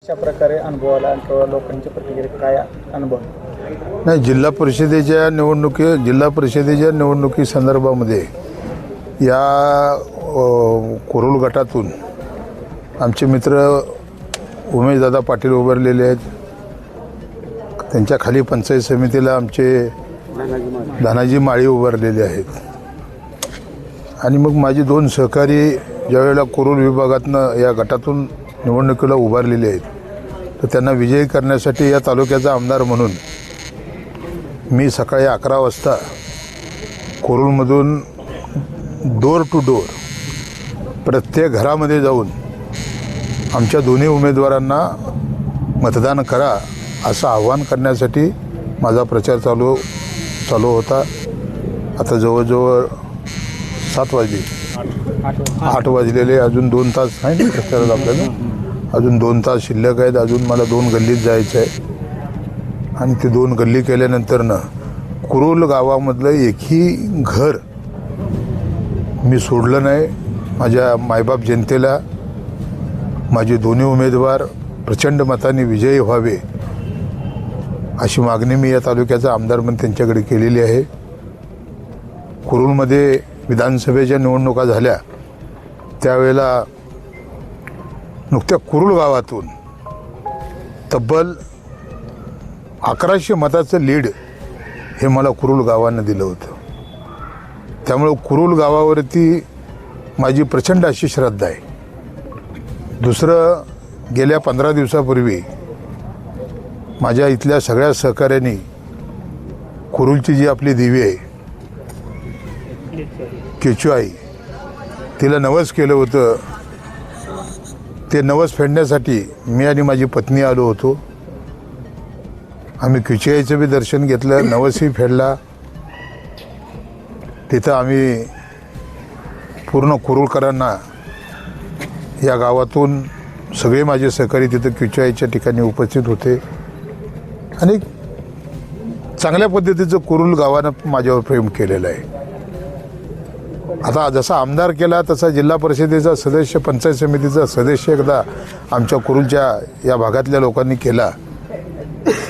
अशा प्रकारे अनुभवाला किंवा लोकांच्या प्रतिक्रिया काय अनुभव? नाही, जिल्हा परिषदेच्या निवडणुकी संदर्भामध्ये या कुरुल गटातून आमचे मित्र उमेशदादा पाटील उभारलेले आहेत. त्यांच्या खाली पंचायत समितीला आमचे धनाजी माळी उभारलेले आहेत. आणि मग माझे दोन सहकारी ज्यावेळेला कुरुल विभागातनं या गटातून निवडणुकीला उभारलेले आहेत, तर त्यांना विजयी करण्यासाठी या तालुक्याचा आमदार म्हणून मी सकाळी 11 वाजता कुरुलमधून डोर टू डोर प्रत्येक घरामध्ये जाऊन आमच्या दोन्ही उमेदवारांना मतदान करा असं आव्हान करण्यासाठी माझा प्रचार चालू होता. आता जवळजवळ 7 वाजले, 8 वाजलेले. अजून 2 तास आहे ना प्रचाराला आपल्याला, अजून 2 तास शिल्लक आहेत. अजून मला 2 गल्लीत जायचं आहे. आणि ते 2 गल्ली केल्यानंतरनं कुरुल गावामधलं एकही घर मी सोडलं नाही. माझ्या मायबाप जनतेला माझे दोन्ही उमेदवार प्रचंड मताने विजयी व्हावे अशी मागणी मी या तालुक्याचा आमदार म्हणून त्यांच्याकडे केलेली आहे. कुरुलमध्ये विधानसभेच्या निवडणुका झाल्या त्यावेळेला नुकत्या कुरुल गावातून तब्बल 1100 मताचं लीड हे मला कुरुल गावानं दिलं होतं. त्यामुळं कुरुल गावावरती माझी प्रचंड अशी श्रद्धा आहे. दुसरं, गेल्या 15 दिवसापूर्वी माझ्या इथल्या सगळ्या सहकाऱ्यांनी कुरुलची जी आपली देवी आहे केचुआई, तिला नवस केलं होतं. ते नवस फेडण्यासाठी मी आणि माझी पत्नी आलो होतो. आम्ही केचुआईचं बी दर्शन घेतलं, नवसही फेडला. तिथं आम्ही पूर्ण कुरुलकरांना, या गावातून सगळे माझे सहकारी तिथं केचुआईच्या ठिकाणी उपस्थित होते. आणि चांगल्या पद्धतीचं कुरुल गावानं माझ्यावर प्रेम केलेलं आहे. आता जसा आमदार केला तसा जिल्हा परिषदेचा सदस्य, पंचायत समितीचा सदस्य एकदा आमच्या कुरुलच्या या भागातल्या लोकांनी केला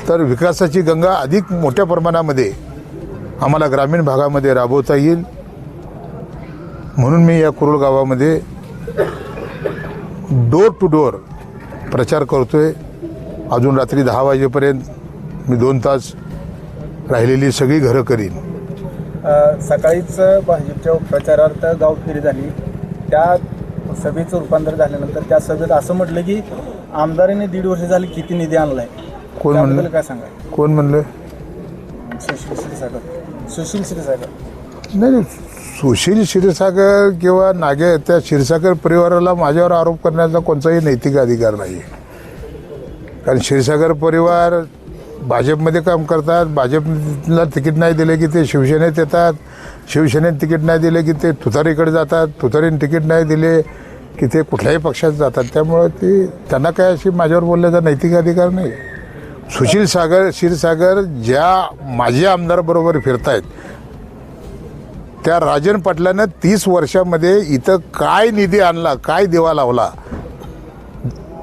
तर विकासाची गंगा अधिक मोठ्या प्रमाणामध्ये आम्हाला ग्रामीण भागामध्ये राबवता येईल. म्हणून मी या कुरुल गावामध्ये डोर टू डोर प्रचार करतोय. अजून रात्री 10 वाजेपर्यंत मी 2 तास राहिलेली सगळी घरं करीन. सकाळीच भाजपच्या प्रचारार्थ गाव फेरी झाली. त्या सभेचं रूपांतर झाल्यानंतर त्या सभेत असं म्हटलं की आमदारांनी 1.5 वर्ष झाली किती निधी आणलाय. कोण म्हणलं? काय सांगा? कोण म्हणलं? सुशील क्षीरसागर. नाही, सुशील क्षीरसागर किंवा त्या क्षीरसागर परिवाराला माझ्यावर आरोप करण्याचा कोणताही नैतिक अधिकार नाही. कारण क्षीरसागर परिवार भाजपमध्ये काम करतात. भाजपला तिकीट नाही दिले की ते शिवसेनेत येतात. शिवसेनेत तिकीट नाही दिले की ते तुतारीकडे जातात. तुतारीने तिकीट नाही दिले की ते कुठल्याही पक्षात जातात. त्यामुळे त्यांना काय अशी माझ्यावर बोलण्याचा नैतिक अधिकार नाही. सुशील क्षीरसागर ज्या माझे आमदारबरोबर फिरतायत त्या राजन पाटलानं 30 वर्षामध्ये इथं काय निधी आणला, काय दिवा लावला,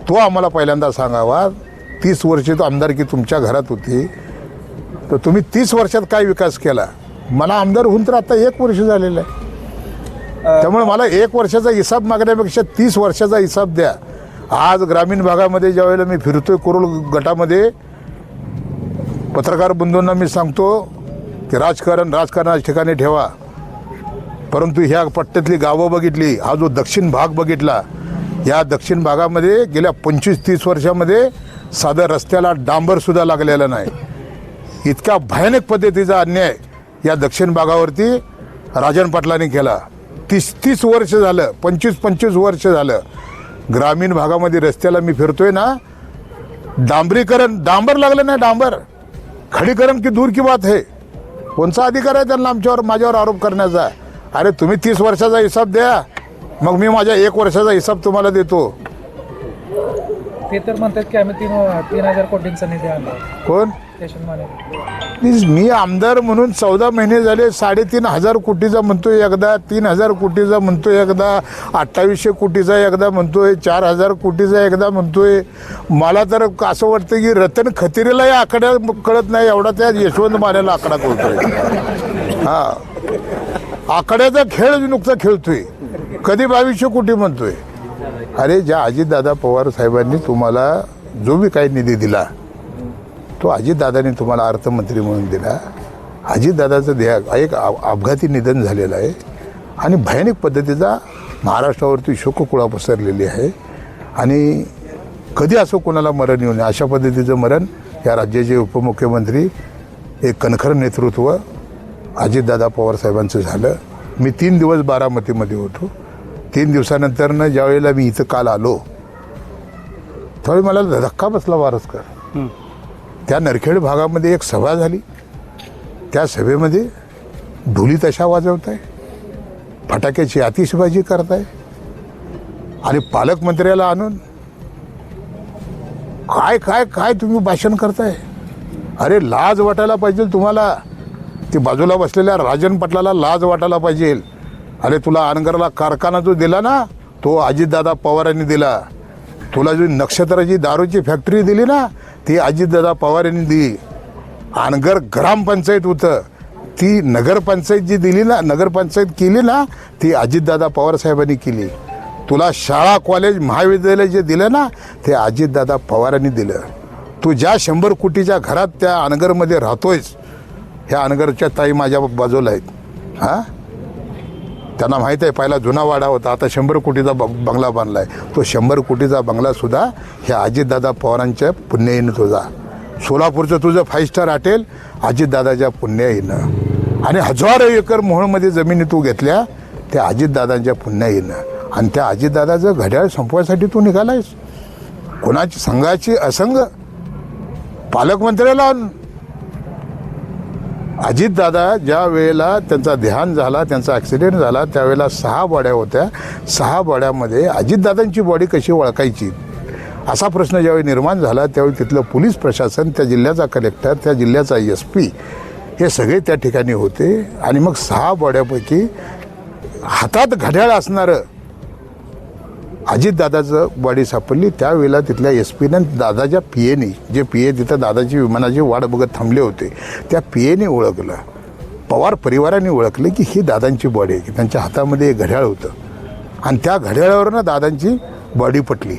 तो आम्हाला पहिल्यांदा सांगावा. 30 वर्षे तो आमदारकी तुमच्या घरात होती, तर तुम्ही 30 वर्षात काय विकास केला? मला आमदार होऊन तर आता 1 वर्ष झालेलं आहे. त्यामुळे मला 1 वर्षाचा हिसाब मागण्यापेक्षा 30 वर्षाचा हिसाब द्या. आज ग्रामीण भागामध्ये ज्यावेळेला मी फिरतोय कुरुल गटामध्ये, पत्रकार बंधूंना मी सांगतो की राजकारणाच्या ठिकाणी ठेवा, परंतु ह्या पट्ट्यातली गावं बघितली, हा जो दक्षिण भाग बघितला, या दक्षिण भागामध्ये गेल्या 25-30 वर्षामध्ये साधं रस्त्याला डांबरसुद्धा लागलेलं नाही. इतका भयानक पद्धतीचा अन्याय या दक्षिण भागावरती राजन पाटलांनी केला. 30 वर्ष झालं, 25 वर्ष झालं ग्रामीण भागामध्ये रस्त्याला मी फिरतोय ना, डांबर लागलं नाही. डांबर खडीकरण की दूर की बात है. कोणचा अधिकार आहे त्यांना माझ्यावर आरोप करण्याचा? अरे तुम्ही 30 वर्षाचा हिसाब द्या, मग मी माझ्या 1 वर्षाचा हिसाब तुम्हाला देतो. ते तर म्हणतात की आम्ही 3,000 कोटींचा निधी आणला. कोण? मी आमदार म्हणून 14 महिने झाले 3,500 कोटीचा म्हणतोय एकदा, 3,000 कोटीचा म्हणतोय एकदा, 2800 कोटीचा एकदा म्हणतोय, 4,000 कोटीचा एकदा म्हणतोय. मला तर असं वाटतं की रतन खतिरेलाही आकडा कळत नाही एवढा त्या यशवंत मानेला आकडा कळतोय. हा आकड्याचा खेळ नुकता खेळतोय. कधी 2200 कोटी म्हणतोय. अरे ज्या अजितदादा पवार साहेबांनी तुम्हाला जो बी काही निधी दिला तो अजितदादांनी तुम्हाला अर्थमंत्री म्हणून दिला. अजितदादाचं एक अपघाती निधन झालेलं आहे आणि भयानक पद्धतीचा महाराष्ट्रावरती शोककुळा पसरलेली आहे आणि कधी असं कोणाला मरण येऊ नये अशा पद्धतीचं मरण या राज्याचे उपमुख्यमंत्री एक कणखर नेतृत्व अजितदादा पवार साहेबांचं झालं. मी 3 दिवस बारामतीमध्ये होतो. 3 दिवसानंतरनं ज्यावेळेला मी इथं काल आलो त्यावेळी मला धक्का बसला वारसकर. त्या नरखेड भागामध्ये एक सभा झाली. त्या सभेमध्ये ढोली तशा वाजवताय, फटाक्याची आतिषबाजी करताय आणि पालकमंत्र्याला आणून काय काय काय तुम्ही भाषण करताय. अरे लाज वाटायला पाहिजे तुम्हाला. ते बाजूला बसलेल्या राजन पाटलाला लाज वाटायला पाहिजे. अरे तुला अनगरला कारखाना जो दिला ना तो अजितदादा पवारांनी दिला. तुला जी नक्षत्राची दारूची फॅक्टरी दिली ना ती अजितदादा पवार यांनी दिली. अनगर ग्रामपंचायत होतं ती नगरपंचायत जी दिली ना, नगरपंचायत केली ना ती अजितदादा पवार साहेबांनी केली. तुला शाळा कॉलेज महाविद्यालय जे दिलं ना ते अजितदादा पवारांनी दिलं. तू ज्या 100 कोटीच्या घरात त्या अनगरमध्ये राहतोयस, ह्या अनगरच्या ताई माझ्या बाजूला आहेत. हां त्यांना माहीत आहे पहिला जुना वाडा होता, आता 100 कोटीचा बंगला बांधला आहे. तो 100 कोटीचा बंगलासुद्धा ह्या अजितदादा पवारांच्या पुण्याईनं तुझा. सोलापूरचं तुझं 5 स्टार हॉटेल अजितदादाच्या पुण्याईनं आणि हजारो एकर मोहळमध्ये जमिनी तू घेतल्या त्या अजितदादांच्या पुण्याईनं. आणि त्या अजितदादाचं घड्याळ संपवायसाठी तू निघालायस. कोणाची संघाची असंग पालकमंत्र्याला. अजितदादा ज्या वेळेला त्यांचा देहांत झाला, त्यांचा ॲक्सिडेंट झाला त्यावेळेला 6 बॉड्या होत्या. 6 बॉड्यामध्ये अजितदादांची बॉडी कशी ओळखायची असा प्रश्न ज्यावेळी निर्माण झाला त्यावेळी तिथलं पोलीस प्रशासन, त्या जिल्ह्याचा कलेक्टर, त्या जिल्ह्याचा SP हे सगळे त्या ठिकाणी होते. आणि मग 6 बॉड्यापैकी हातात घड्याळ असणारं अजितदादाचं बॉडी सापडली. त्यावेळेला तिथल्या SPनं दादाच्या PAने, जे PA तिथं दादाची विमानाची वाट बघत थांबले होते, त्या PAने ओळखलं, पवार परिवाराने ओळखलं की ही दादांची बॉडी आहे. की त्यांच्या हातामध्ये एक घड्याळ होतं आणि त्या घड्याळावरनं दादांची बॉडी पटली.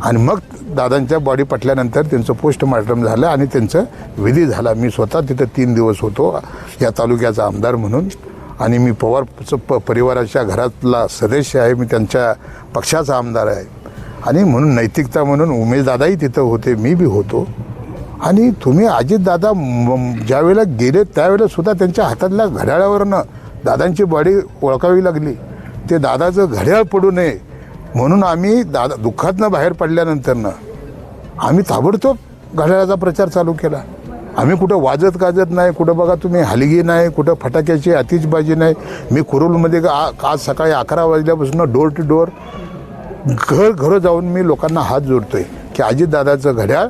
आणि मग दादांच्या बॉडी पटल्यानंतर त्यांचं पोस्टमॉर्टम झालं आणि त्यांचं विधी झाला. मी स्वतः तिथं 3 दिवस होतो या तालुक्याचा आमदार म्हणून. आणि मी पवार परिवाराच्या घरातला सदस्य आहे. मी त्यांच्या पक्षाचा आमदार आहे आणि म्हणून नैतिकता म्हणून उमेशदादाही तिथं होते, मी बी होतो. आणि तुम्ही अजितदादा ज्यावेळेला गेले त्यावेळेला सुद्धा त्यांच्या हातातल्या घड्याळावरनं दादांची बॉडी ओळखावी लागली. ते दादाचं घड्याळ पडू नये म्हणून आम्ही दादा दुःखातनं बाहेर पडल्यानंतरनं आम्ही ताबडतोब घड्याळाचा प्रचार चालू केला. आम्ही कुठं वाजत गाजत नाही, कुठं बघा तुम्ही हलगी नाही, कुठं फटाक्याची आतिषबाजी नाही. मी कुरुलमध्ये आज सकाळी 11 वाजल्यापासून डोर टू डोर घरं जाऊन मी लोकांना हात जोडतोय की अजितदादाचं घड्याळ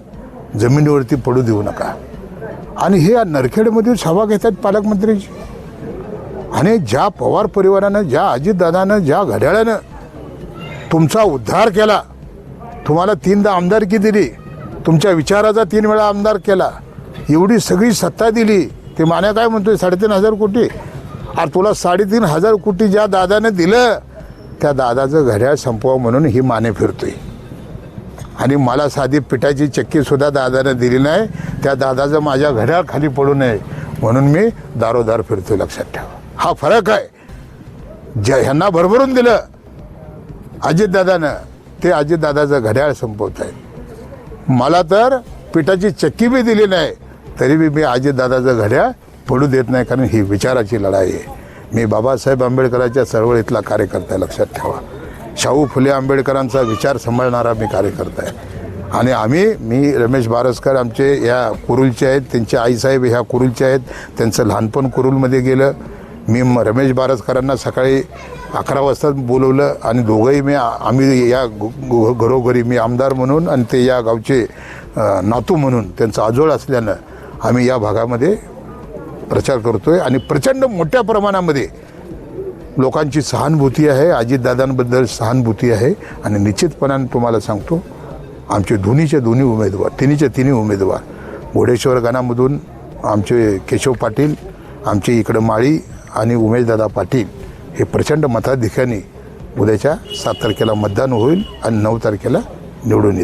जमिनीवरती पडू देऊ नका. आणि हे नरखेडमध्ये सभा घेतात पालकमंत्रीची. आणि ज्या पवार परिवारानं, ज्या अजितदादानं, ज्या घड्याळानं तुमचा उद्धार केला, तुम्हाला 3दा आमदारकी दिली, तुमच्या विचाराचा 3 वेळा आमदार केला, एवढी सगळी सत्ता दिली. ते मान्या काय म्हणतोय 3,500 कोटी. अरे तुला 3,500 कोटी ज्या दादानं दिलं त्या दादाचं घड्याळ संपवा म्हणून ही माने फिरतोय. आणि मला साधी पिठाची चक्कीसुद्धा दादानं दिली नाही. त्या दादाचं माझ्या घड्याळ खाली पडू नये म्हणून मी दारोदार फिरतोय. लक्षात ठेवा, हा फरक आहे. ह्यांना भरभरून दिलं अजितदादानं, ते अजितदादाचं घड्याळ संपवत आहे. मला तर पिठाची चक्की बी दिली नाही तरी बी मी अजितदादाचं घड्याळ पडू देत नाही, कारण ही विचाराची लढाई आहे. मी बाबासाहेब आंबेडकरांच्या चळवळीतला कार्यकर्ता आहे. लक्षात ठेवा, शाहू फुले आंबेडकरांचा विचार सांभाळणारा मी कार्यकर्ता आहे. आणि मी रमेश बारसकर आमचे या कुरुलचे आहेत, त्यांचे आईसाहेब ह्या कुरुलचे आहेत, त्यांचं लहानपण कुरुलमध्ये गेलं. मी रमेश बारसकरांना सकाळी 11 वाजता बोलवलं आणि दोघंही आम्ही या घरोघरी, मी आमदार म्हणून आणि ते या गावचे नातू म्हणून, त्यांचं आजोळ असल्यानं आम्ही या भागामध्ये प्रचार करतोय आणि प्रचंड मोठ्या प्रमाणामध्ये लोकांची सहानुभूती आहे, अजितदादांबद्दल सहानुभूती आहे. आणि निश्चितपणाने तुम्हाला सांगतो, आमचे दोन्ही उमेदवार, तिन्ही उमेदवार, घोडेश्वर गणामधून आमचे केशव पाटील, आमचे इकडं माळी आणि उमेशदादा पाटील हे प्रचंड मताधिक्याने उद्याच्या 7 तारखेला मतदान होईल आणि 9 तारखेला निवडून येईल.